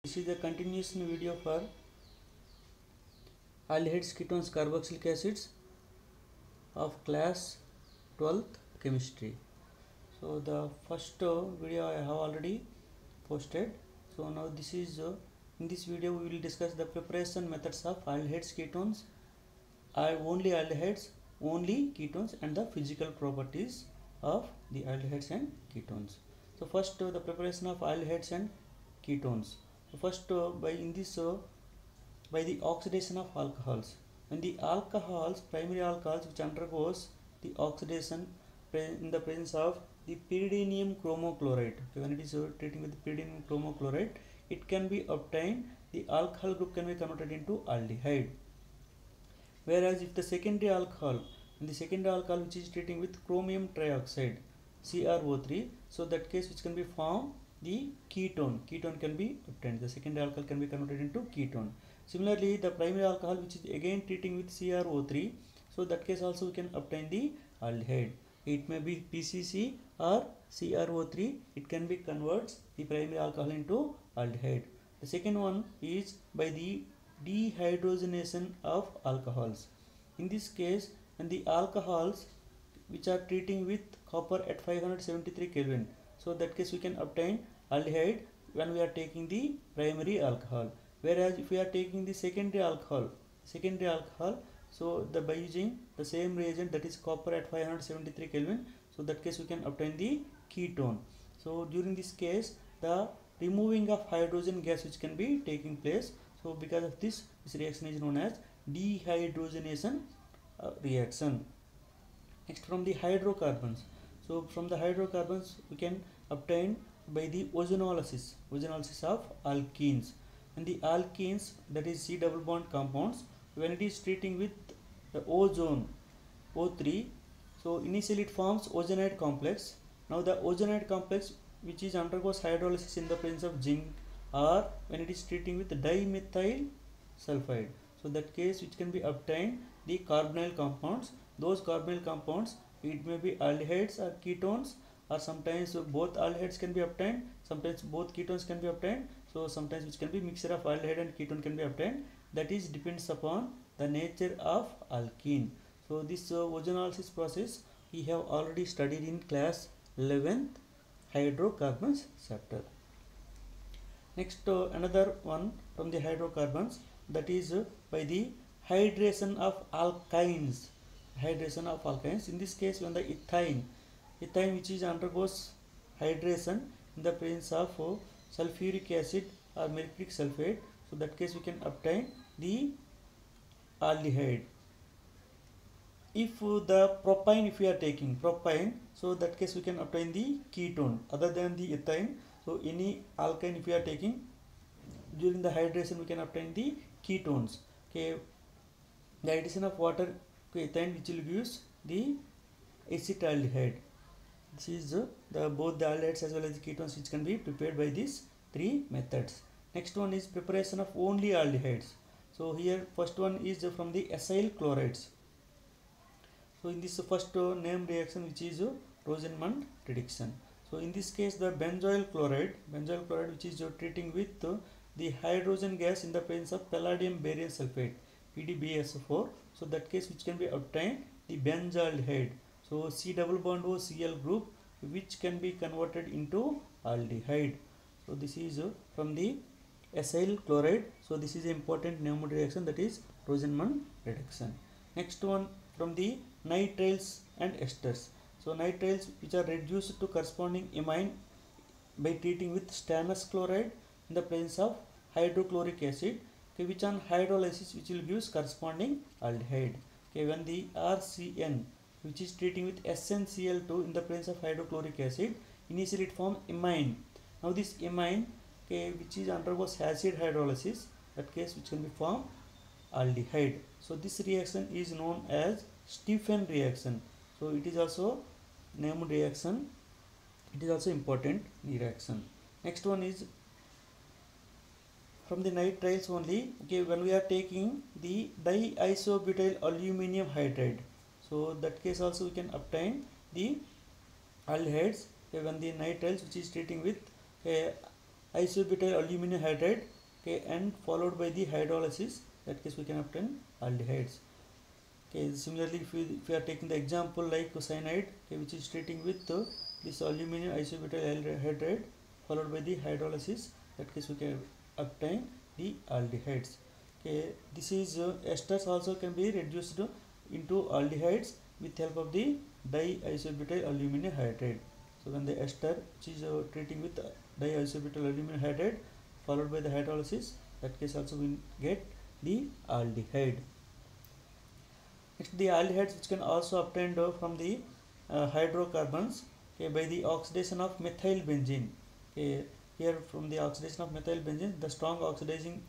This is a continuation video for aldehydes, ketones, carboxylic acids of class 12th chemistry. So the first video I have already posted. So now this is in this video we will discuss the preparation methods of aldehydes, ketones, only aldehydes, only ketones, and the physical properties of the aldehydes and ketones. So first the preparation of aldehydes and ketones. So first by the oxidation of alcohols. When the alcohols, primary alcohols which undergoes the oxidation in the presence of the pyridinium chromochloride. Okay, when it is treating with pyridinium chromochloride, it can be obtained, the alcohol group can be converted into aldehyde. Whereas if the secondary alcohol, which is treating with chromium trioxide, CrO3, so that case which can be formed the ketone can be obtained. The secondary alcohol can be converted into ketone. Similarly, the primary alcohol which is again treating with CrO3, so that case also we can obtain the aldehyde. It may be PCC or CrO3, it can be converts the primary alcohol into aldehyde. The second one is by the dehydrogenation of alcohols. In this case, when the alcohols which are treating with copper at 573 Kelvin, so that case we can obtain aldehyde when we are taking the primary alcohol. Whereas if we are taking the secondary alcohol, so by using the same reagent, that is copper at 573 Kelvin, so that case we can obtain the ketone. So during this case, the removing of hydrogen gas which can be taking place. So because of this reaction is known as dehydrogenation reaction. Next, from the hydrocarbons. So from the hydrocarbons we can obtain by the ozonolysis of alkenes. And the alkenes, that is C double bond compounds, when it is treating with the ozone, O3, so initially it forms ozonide complex. Now the ozonide complex which is undergoes hydrolysis in the presence of zinc, or when it is treating with dimethyl sulfide, so that case which can be obtained the carbonyl compounds. Those carbonyl compounds, it may be aldehydes or ketones, or sometimes both aldehydes can be obtained, sometimes both ketones can be obtained, so sometimes which can be mixture of aldehyde and ketone can be obtained. That is depends upon the nature of alkene. So this ozonolysis process we have already studied in class 11th hydrocarbons chapter. Next another one from the hydrocarbons, that is by the hydration of alkynes. In this case, when the ethine which is undergoes hydration in the presence of sulfuric acid or mercuric sulfate, so that case we can obtain the aldehyde. If the propine, if we are taking propine, so that case we can obtain the ketone other than the ethine. So any alkyne if we are taking, during the hydration we can obtain the ketones. Okay, the addition of water to ethine which will gives the acetaldehyde. This is both the aldehydes as well as the ketones which can be prepared by these three methods. Next one is preparation of only aldehydes. So here first one is from the acyl chlorides. So in this first named reaction which is Rosenmund reduction. So in this case the benzoyl chloride which is treating with the hydrogen gas in the presence of palladium barium sulfate, PDBSO4. So that case which can be obtained the benzaldehyde. So C double bond O Cl group which can be converted into aldehyde. So this is from the acyl chloride. So this is an important named reaction, that is Rosenmund reduction. Next one from the nitriles and esters. So nitriles which are reduced to corresponding amine by treating with stannous chloride in the presence of hydrochloric acid, okay, which on hydrolysis which will give corresponding aldehyde. Okay, when the RCN which is treating with SnCl2 in the presence of hydrochloric acid, initially it forms imine. Now this imine, okay, which is undergoes acid hydrolysis, that case which can be formed aldehyde. So this reaction is known as Stephen reaction. So it is also named reaction. It is also important reaction. Next one is from the nitriles only. Okay, when we are taking the diisobutyl aluminium hydride, so that case also we can obtain the aldehydes. Okay, when the nitriles which is treating with isobutyl aluminum hydride, okay, and followed by the hydrolysis. That case we can obtain aldehydes. Okay, similarly, if we are taking the example like cyanide, okay, which is treating with this aluminum isobutyl hydride followed by the hydrolysis, that case we can obtain the aldehydes. Okay, this is esters also can be reduced into aldehydes with help of the diisobutyl aluminum hydride. So when the ester which is treating with diisobutyl aluminum hydride followed by the hydrolysis, that case also we get the aldehyde. Next, the aldehydes which can also obtained from the hydrocarbons, okay, by the oxidation of methyl benzene. Okay, here from the oxidation of methyl benzene, the strong oxidizing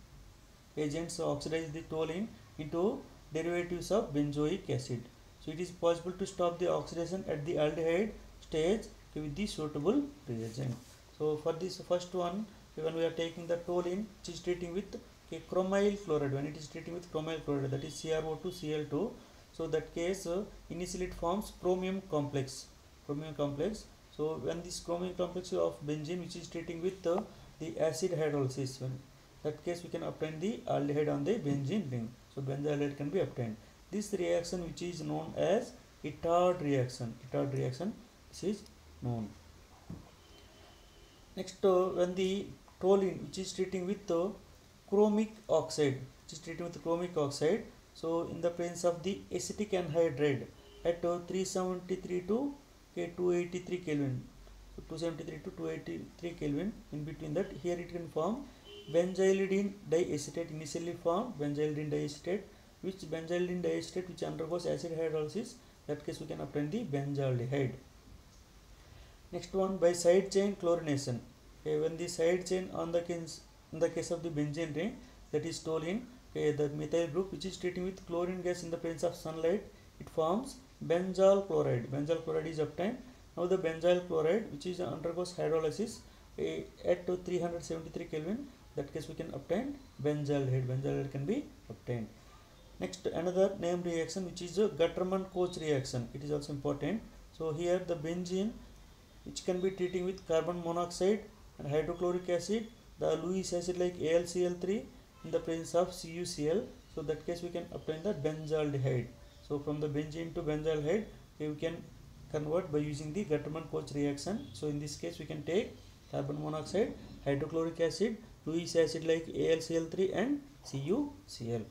agents oxidize the toluene into derivatives of benzoic acid. So it is possible to stop the oxidation at the aldehyde stage, okay, with the suitable reagent. So for this first one, when we are taking the toluene which is treating with, okay, chromyl chloride, when it is treating with chromyl chloride, that is CrO2 Cl2. So that case initially it forms chromium complex. So when this chromium complex of benzene which is treating with the acid hydrolysis, when that case we can obtain the aldehyde on the benzene ring. So benzaldehyde can be obtained. This reaction which is known as Itard reaction. This is known. Next, when the toluene which is treating with chromic oxide, so in the presence of the acetic anhydride at 373 to 283 Kelvin, so 273 to 283 Kelvin, in between that, here it can form benzylidene diacetate, initially formed benzylidene diacetate, which undergoes acid hydrolysis. That case we can obtain the benzaldehyde. Next one, by side chain chlorination. Okay, when the side chain on the case, in the case of the benzene ring, that is toluene, okay, the methyl group which is treating with chlorine gas in the presence of sunlight, it forms benzyl chloride. Benzyl chloride is obtained. Now the benzyl chloride which is undergoes hydrolysis at 373 Kelvin. That case we can obtain benzaldehyde. Benzaldehyde can be obtained. Next, another named reaction which is a Guterman-Koch reaction. It is also important. So here the benzene which can be treating with carbon monoxide and hydrochloric acid, the Lewis acid like AlCl3 in the presence of CuCl. So that case we can obtain the benzaldehyde. So from the benzene to benzaldehyde, we can convert by using the Guterman-Koch reaction. So in this case we can take carbon monoxide, hydrochloric acid, Lewis acid like AlCl3 and CuCl.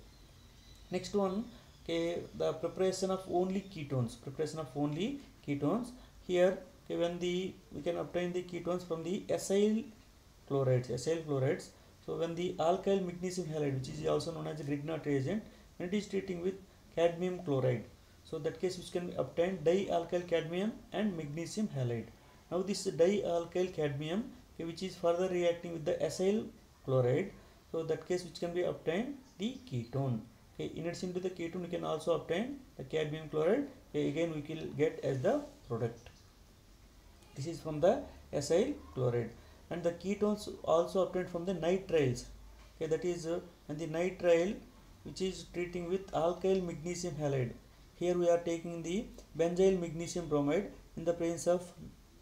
Next one, okay, the preparation of only ketones. Here, okay, when we can obtain the ketones from the acyl chlorides. So when the alkyl magnesium halide, which is also known as a Grignard reagent, when it is treating with cadmium chloride, so that case which can be obtained dialkyl cadmium and magnesium halide. Now this dialkyl cadmium, okay, which is further reacting with the acyl chloride, so that case which can be obtained the ketone. Okay, in addition to the ketone, we can also obtain the cadmium chloride. Okay, again we will get as the product. This is from the acyl chloride. And the ketones also obtained from the nitriles. Okay, that is and the nitrile which is treating with alkyl magnesium halide. Here we are taking the benzyl magnesium bromide in the presence of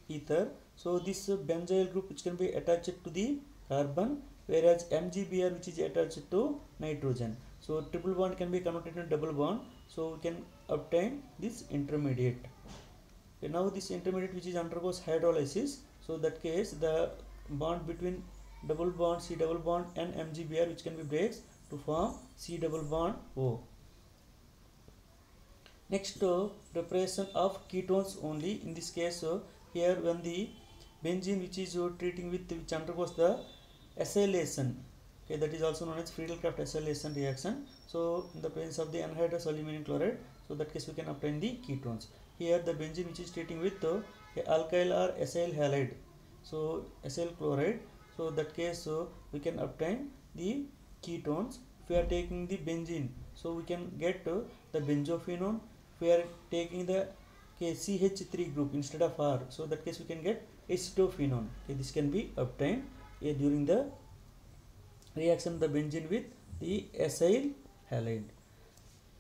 ether. So this benzyl group which can be attached to the carbon, whereas MgBr which is attached to nitrogen. So triple bond can be converted into double bond. So we can obtain this intermediate. Okay, now this intermediate which is undergoes hydrolysis. So that case the bond between double bond C double bond and MgBr which can be breaks to form C double bond O. Next, preparation of ketones only. In this case, here when the benzene which is treating with, which undergoes the acylation, okay, that is also known as Friedel-Crafts acylation reaction. So in the presence of the anhydrous aluminum chloride, so that case we can obtain the ketones. Here the benzene which is treating with alkyl or acyl halide, so acyl chloride, so that case we can obtain the ketones. If we are taking the benzene, so we can get the benzophenone. If we are taking the CH3 group instead of R, so that case we can get acetophenone. Okay, this can be obtained during the reaction of the benzene with the acyl halide.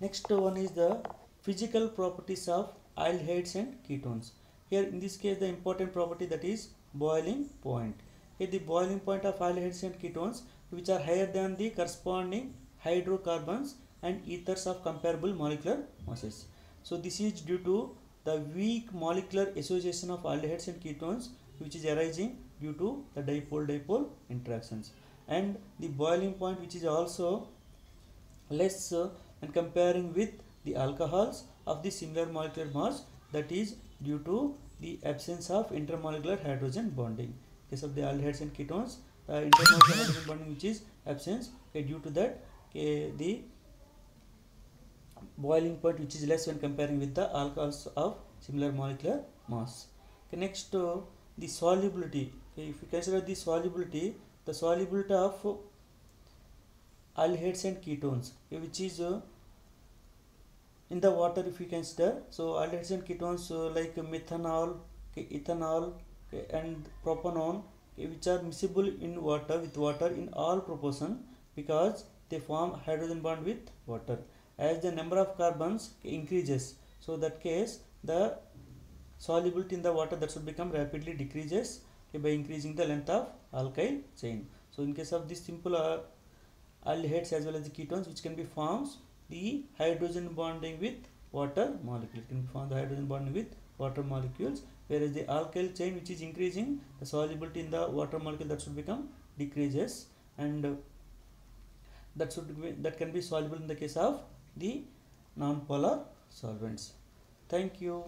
Next one is the physical properties of aldehydes and ketones. Here in this case the important property, that is boiling point. Okay, the boiling point of aldehydes and ketones, which are higher than the corresponding hydrocarbons and ethers of comparable molecular masses. So this is due to the weak molecular association of aldehydes and ketones which is arising due to the dipole-dipole interactions, and the boiling point which is also less when comparing with the alcohols of the similar molecular mass, that is due to the absence of intermolecular hydrogen bonding. In case of the aldehydes and ketones, intermolecular hydrogen bonding which is absence, okay, due to that the boiling point which is less when comparing with the alcohols of similar molecular mass. Okay, next the solubility. Okay, if you consider the solubility of aldehydes and ketones, okay, which is in the water, if you consider, so aldehydes and ketones like methanol, okay, ethanol, okay, and propanol, okay, which are miscible in water with water in all proportion because they form hydrogen bond with water. As the number of carbons increases, so that case the solubility in the water that should become rapidly decreases, okay, by increasing the length of alkyl chain. So in case of this simple aldehydes as well as the ketones, which can be forms the hydrogen bonding with water molecule, can be formed the hydrogen bonding with water molecules, whereas the alkyl chain which is increasing the solubility in the water molecule that should become decreases, and that can be soluble in the case of the non-polar solvents. Thank you.